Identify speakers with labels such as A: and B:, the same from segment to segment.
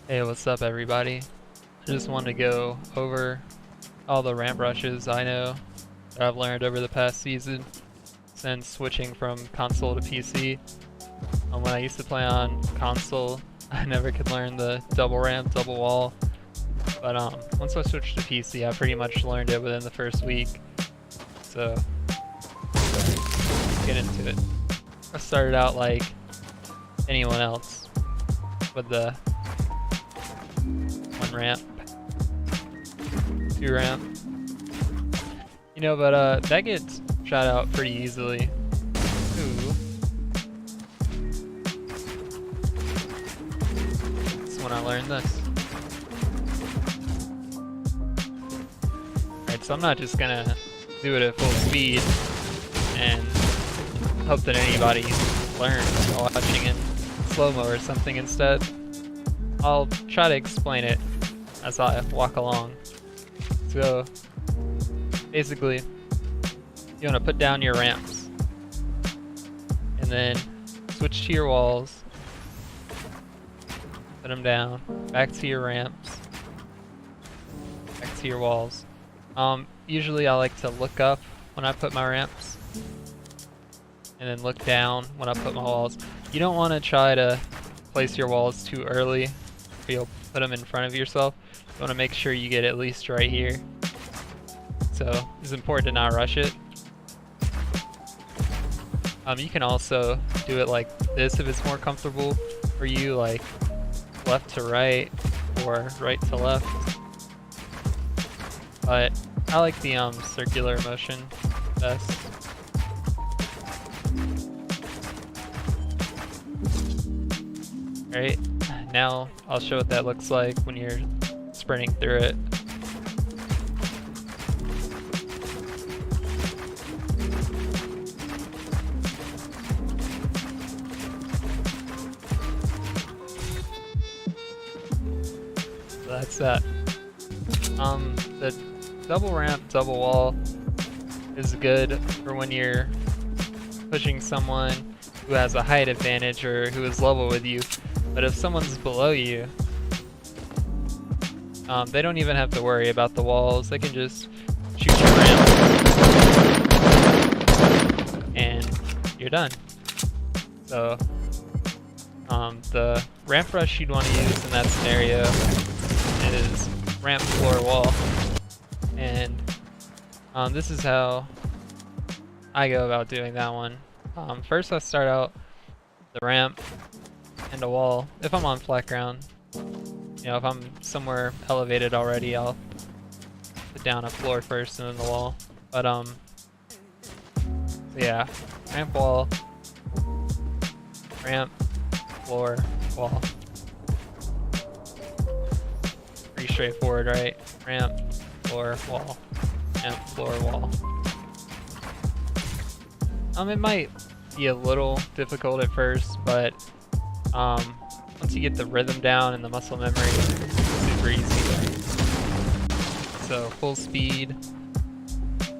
A: Hey, what's up everybody? I just wanted to go over all the ramp rushes I know that I've learned over the past season since switching from console to PC. When I used to play on console, I never could learn the double ramp, double wall, but once I switched to PC, I pretty much learned it within the first week. So, let's get into it. I started out like anyone else with the one ramp, two ramp, but that gets shot out pretty easily. Ooh. That's when I learned this. Alright, so I'm not just gonna do it at full speed and hope that anybody learns while watching in slow-mo or something instead. I'll try to explain it as I walk along. So, basically, you want to put down your ramps, and then switch to your walls, put them down, back to your ramps, back to your walls. Usually I like to look up when I put my ramps, and then look down when I put my walls. You don't want to try to place your walls too early, or you'll put them in front of yourself. You want to make sure you get at least right here. So it's important to not rush it. You can also do it like this if it's more comfortable for you, like left to right or right to left. But I like the circular motion best. Alright, now I'll show what that looks like when you're sprinting through it. So that's that. The double ramp, double wall is good for when you're pushing someone who has a height advantage or who is level with you. But if someone's below you, they don't even have to worry about the walls. They can just shoot your ramp and you're done. So the ramp rush you'd want to use in that scenario is ramp, floor, wall. And this is how I go about doing that one. First I start out the ramp and a wall. If I'm on flat ground, if I'm somewhere elevated already, I'll put down a floor first and then the wall. But so yeah, ramp, wall, ramp, floor, wall. Pretty straightforward, right? Ramp, floor, wall, ramp, floor, wall. It might be a little difficult at first, but once you get the rhythm down and the muscle memory, it's super easy. So full speed,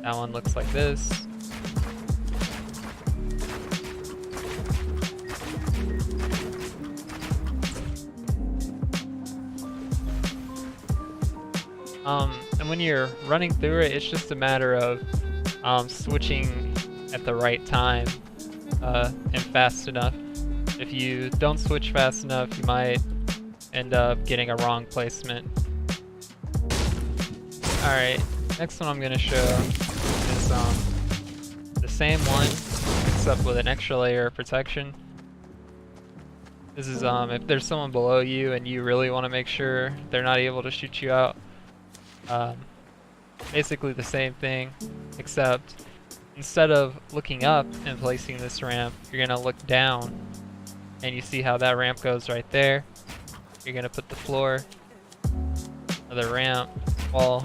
A: that one looks like this. And when you're running through it, it's just a matter of switching at the right time and fast enough. If you don't switch fast enough, you might end up getting a wrong placement. Alright, next one I'm going to show is the same one, except with an extra layer of protection. This is if there's someone below you and you really want to make sure they're not able to shoot you out. Basically the same thing, except instead of looking up and placing this ramp, you're going to look down. And you see how that ramp goes right there. You're going to put the floor, the ramp, wall.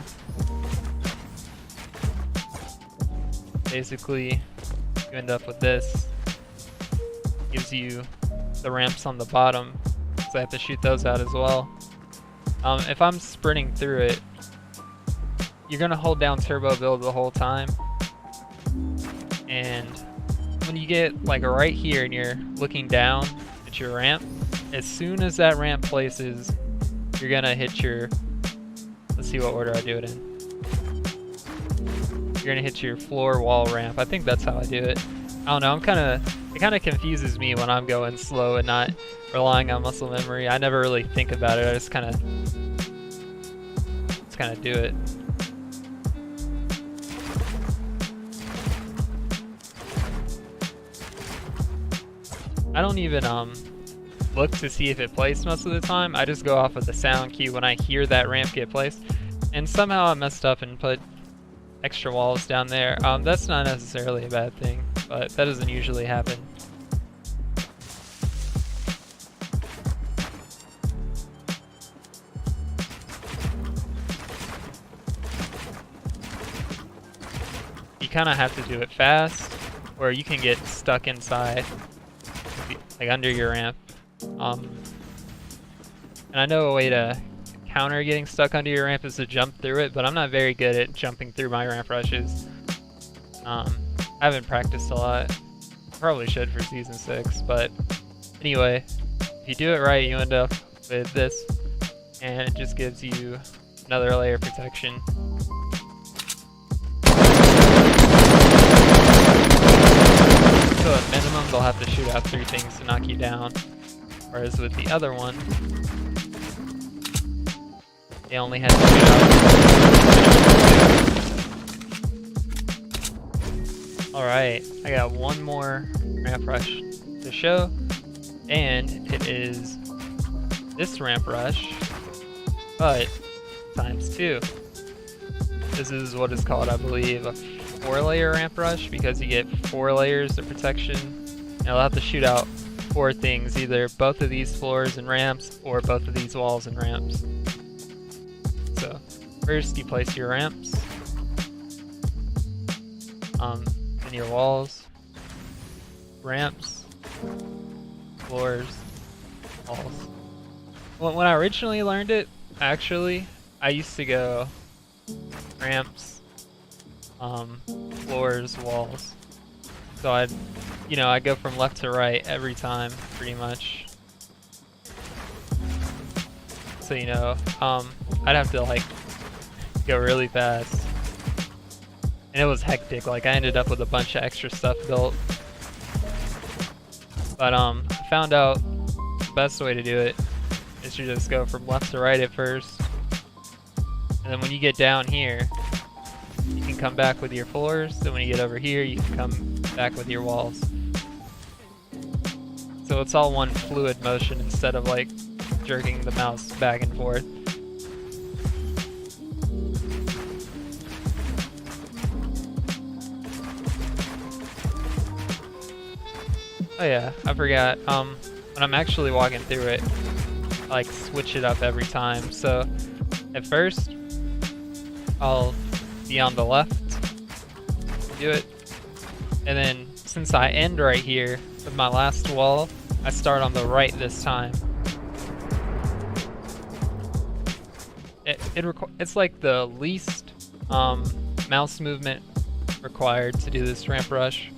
A: Basically, you end up with this. Gives you the ramps on the bottom, so I have to shoot those out as well. If I'm sprinting through it, you're going to hold down turbo build the whole time. And when you get like right here and you're looking down at your ramp, as soon as that ramp places, you're gonna hit your, let's see what order I do it in. You're gonna hit your floor, wall, ramp. I think that's how I do it. I don't know, it kind of confuses me when I'm going slow and not relying on muscle memory. I never really think about it, I just kind of do it. I don't even look to see if it placed most of the time. I just go off of the sound cue when I hear that ramp get placed. And somehow I messed up and put extra walls down there. That's not necessarily a bad thing, but that doesn't usually happen. You kind of have to do it fast, or you can get stuck inside, like under your ramp. And I know a way to counter getting stuck under your ramp is to jump through it, but I'm not very good at jumping through my ramp rushes. I haven't practiced a lot. Probably should for season 6, but anyway, if you do it right, you end up with this, and it just gives you another layer of protection. So at minimum, they'll have to shoot out 3 things to knock you down, whereas with the other one, they only had to shoot out. Alright, I got one more ramp rush to show, and it is this ramp rush, but times 2. This is what is called, I believe, a 4-layer ramp rush, because you get 4 layers of protection, and it'll have to shoot out 4 things, either both of these floors and ramps, or both of these walls and ramps. So, first you place your ramps, then your walls, ramps, floors, walls. When I originally learned it, actually, I used to go ramps, floors, walls. So I'd go from left to right every time, pretty much. So I'd have to like go really fast, and it was hectic. Like I ended up with a bunch of extra stuff built. But I found out the best way to do it is to just go from left to right at first, and then when you get down here, you can come back with your floors. Then when you get over here, you can come back with your walls. So it's all one fluid motion instead of like jerking the mouse back and forth. Oh yeah, I forgot. When I'm actually walking through it, I like switch it up every time. So at first, I'll be on the left, do it, and then since I end right here with my last wall, I start on the right this time. It's like the least mouse movement required to do this ramp rush.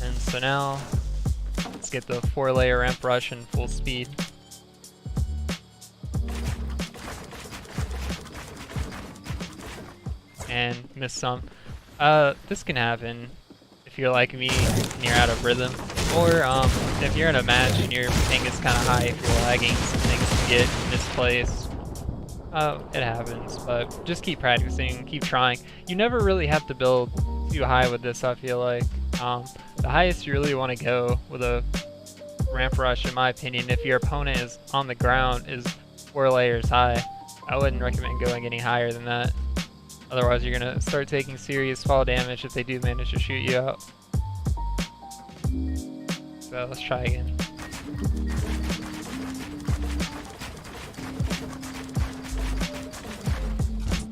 A: And so now, let's get the 4-layer ramp rush in full speed. And miss some. This can happen if you're like me and you're out of rhythm, or if you're in a match and your ping is kind of high, if you're lagging, some things can get misplaced. It happens, but just keep practicing, keep trying. You never really have to build too high with this, I feel like. The highest you really want to go with a ramp rush, in my opinion, if your opponent is on the ground, is 4 layers high. I wouldn't recommend going any higher than that. Otherwise, you're going to start taking serious fall damage if they do manage to shoot you out. So let's try again.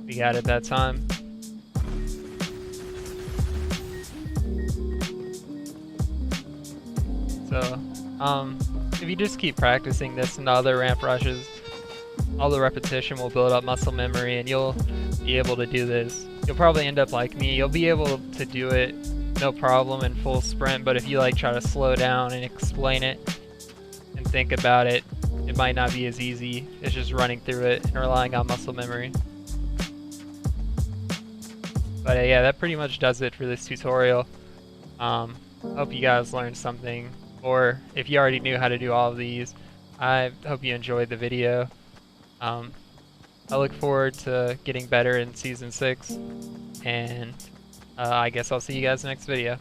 A: We got it that time. So, if you just keep practicing this and the other ramp rushes, all the repetition will build up muscle memory, and you'll be able to do this. You'll probably end up like me. You'll be able to do it no problem in full sprint, but if you like try to slow down and explain it and think about it, it might not be as easy as just running through it and relying on muscle memory. But yeah, that pretty much does it for this tutorial. Hope you guys learned something, or if you already knew how to do all of these, I hope you enjoyed the video. I look forward to getting better in Season 6, and I guess I'll see you guys next video.